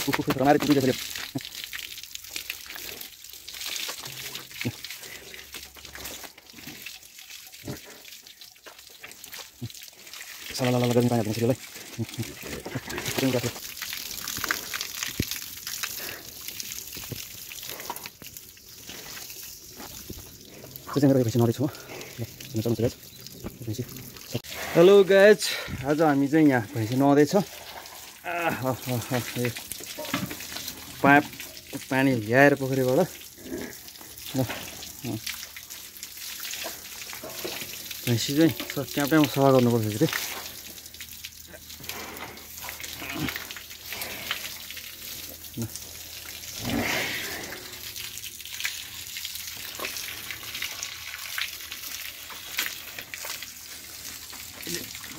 रमाएर पुग्दै छ सला गर्मी पानी हाल्नु यसरी हेलो गाइज आज हामी चाहिँ यहाँ भैँसी नुहाउँदैछ पाइप पानी ल्याएर पोखरीबाट भैँसी चाहिँ टाइम टाइममा सफा गर्नुपर्छ फेरि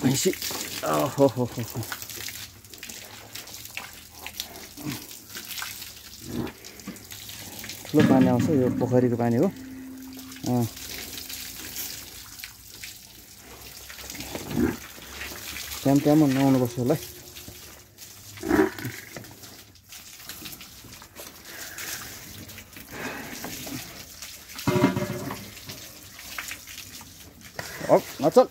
भैँसी हो ठुलो पानी आउँछ यो पोखरीको पानी हो टाइममा नुहाउनुपर्छ होला नचल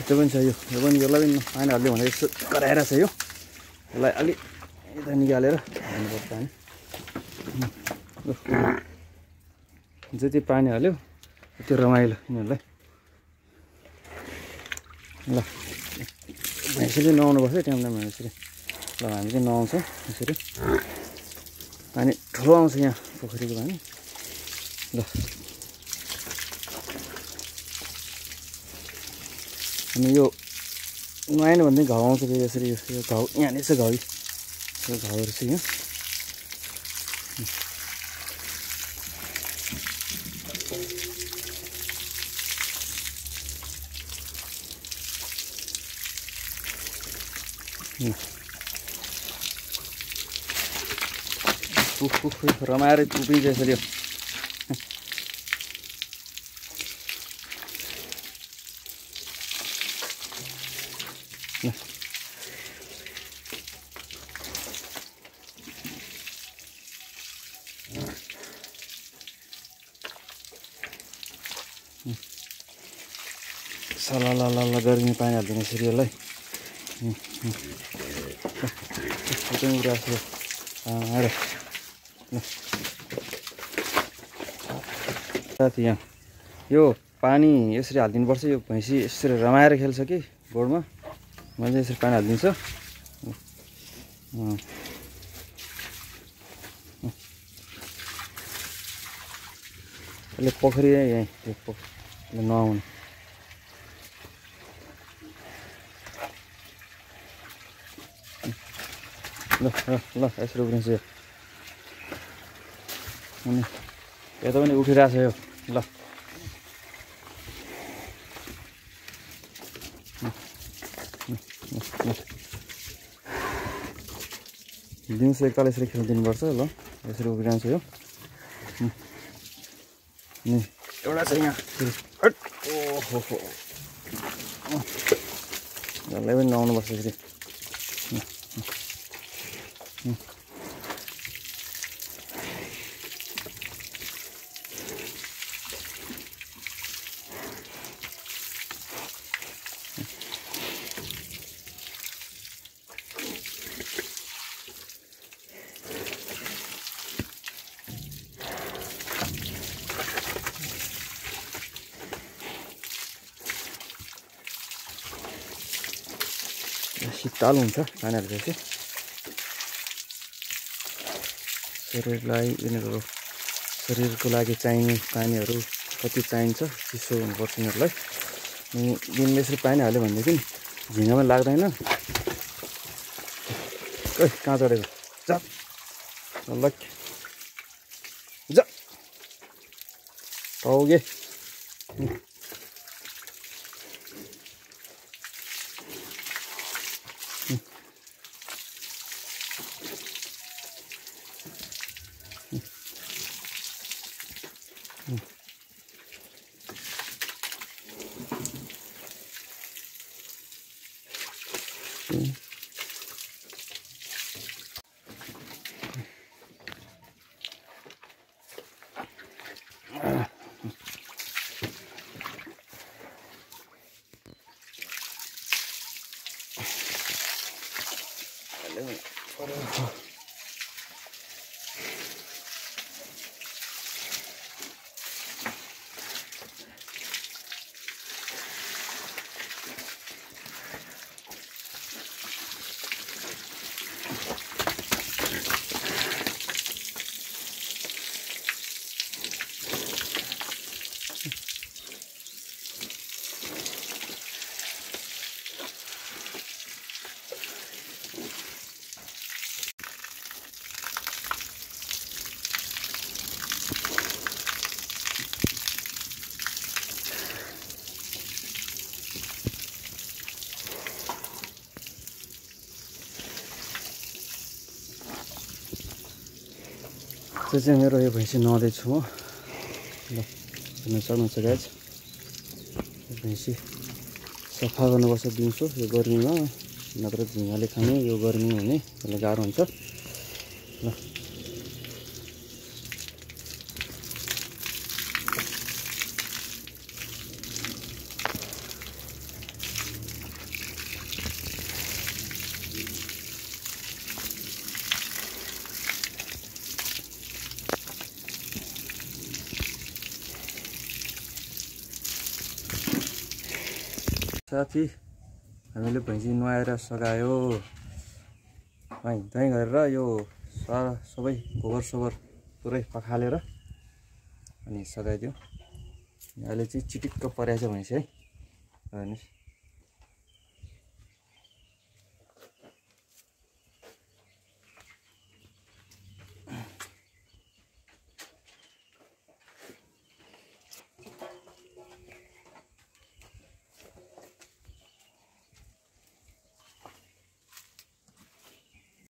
त्यो पनि छ यो पनि यसलाई पनि पानी हाल्यो भनेर यसो कराएर छ यो यसलाई अलि यता निकालेर हाल्नुपर्छ पानी जति पानी हाल्यो त्यो रमाइलो यिनीहरूलाई ल भैँसीले नुहाउनुपर्छ टाइम टाइममा यसरी ल हामी चाहिँ नुहाउँछौँ यसरी पानी ठुलो आउँछ यहाँ पोखरीको पानी ल अनि यो नुहाएन भने घाउ आउँछ फेरि यसरी यो घाउ यहाँनिर चाहिँ घाउ यो घाउहरू चाहिँ यहाँ रमाएर उभिन्छ यसरी सला गर्मी पानी हाल्दैन यसरी यसलाई साथी यहाँ यो पानी यसरी हालिदिनुपर्छ यो भैँसी यसरी रमाएर खेल्छ कि गोडमा मैले यसरी पानी हालिदिन्छ यसले पोखरी यहीँ नुहाउनु ल यसरी उफ्रिन्छ यो अनि यता पनि उठिरहेछ यो ल दिउँसो एकताल यसरी खेलिदिनुपर्छ ल यसरी उभिरहन्छ यो एउटा छ यहाँ ओहो यसलाई पनि नुहाउनुपर्छ यसरी शीतल हुन्छ पानी हालेपछि शरीरको लागि चाहिने पानीहरू कति चाहिन्छ चिसो हुनुपर्छ यिनीहरूलाई अनि दिनमा यसरी पानी हाल्यो भनेदेखि झिँगामा लाग्दैन कहाँ चढेको जा ल जा पाउगे त्यो चाहिँ मेरो यो भैँसी नुहाउँदैछु म ल हेर्न सक्नुहुन्छ गाइज भैँसी सफा गर्नुपर्छ दिउँसो यो गर्मीमा नत्र झिँगाले खाने यो गर्मी हुने त्यसले गाह्रो हुन्छ ल साथी हामीले भैँसी नुहाएर सघायो धुवाइ गरेर यो सबै गोबर सोबर पुरै पखालेर अनि सघाइदियो अहिले चाहिँ चिटिक्क परेको छ भैँसी है हेर्नुहोस्